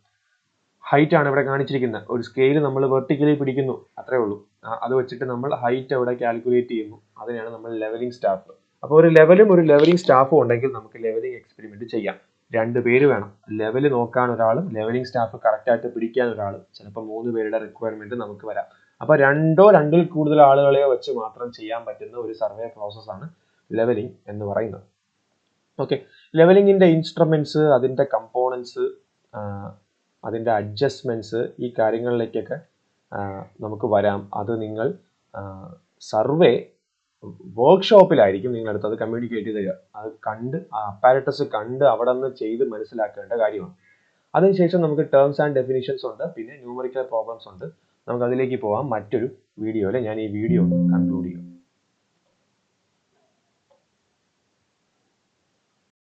ഹൈറ്റ് ആണ് ഇവിടെ കാണിച്ചിരിക്കുന്നത്. ഒരു സ്കെയിൽ നമ്മൾ വെർട്ടിക്കലി പിടിക്കുന്നു, അത്രേ ഉള്ളൂ. അത് വെച്ചിട്ട് നമ്മൾ ഹൈറ്റ് അവിടെ കാൽക്കുലേറ്റ് ചെയ്യുന്നു. അതിനാണ് നമ്മൾ ലെവലിംഗ് സ്റ്റാഫ്. അപ്പോൾ ഒരു ലെവലും ഒരു ലെവലിംഗ് സ്റ്റാഫും ഉണ്ടെങ്കിൽ നമുക്ക് ലെവലിംഗ് എക്സ്പെരിമെന്റ് ചെയ്യാം. 2 പേര് വേണം, ലെവൽ നോക്കാൻ ഒരാളും ലെവലിംഗ് സ്റ്റാഫ് കറക്റ്റായിട്ട് പിടിക്കാൻ ഒരാളും. ചിലപ്പോൾ 3 പേരുടെ റിക്വയർമെന്റ് നമുക്ക് വരാം. അപ്പോൾ 2 or 2-ൽ കൂടുതൽ ആളുകളെയോ വെച്ച് മാത്രം ചെയ്യാൻ പറ്റുന്ന ഒരു സർവേ പ്രോസസ്സാണ് ലെവലിംഗ് എന്ന് പറയുന്നത്. ഓക്കെ, ലെവലിംഗിന്റെ ഇൻസ്ട്രുമെന്റ്സ്, അതിന്റെ കമ്പോണൻസ്, അതിന്റെ അഡ്ജസ്റ്റ്മെന്റ്സ്, ഈ കാര്യങ്ങളിലേക്കൊക്കെ നമുക്ക് വരാം. അത് നിങ്ങൾ സർവേ വർക്ക്ഷോപ്പിലായിരിക്കും നിങ്ങളടുത്ത് അത് കമ്മ്യൂണിക്കേറ്റ് ചെയ്ത് തരിക. അത് കണ്ട് ആ അപ്പാരറ്റസ് കണ്ട് അവിടെ നിന്ന് ചെയ്ത് മനസ്സിലാക്കേണ്ട കാര്യമാണ്. അതിനുശേഷം നമുക്ക് ടേംസ് ആൻഡ് ഡെഫിനിഷൻസ് ഉണ്ട്, പിന്നെ ന്യൂമറിക്കൽ പ്രോബ്ലംസ് ഉണ്ട്. നമുക്ക് അതിലേക്ക് പോകാം മറ്റൊരു വീഡിയോയിൽ. ഞാൻ ഈ വീഡിയോ കൺക്ലൂഡ് ചെയ്യും.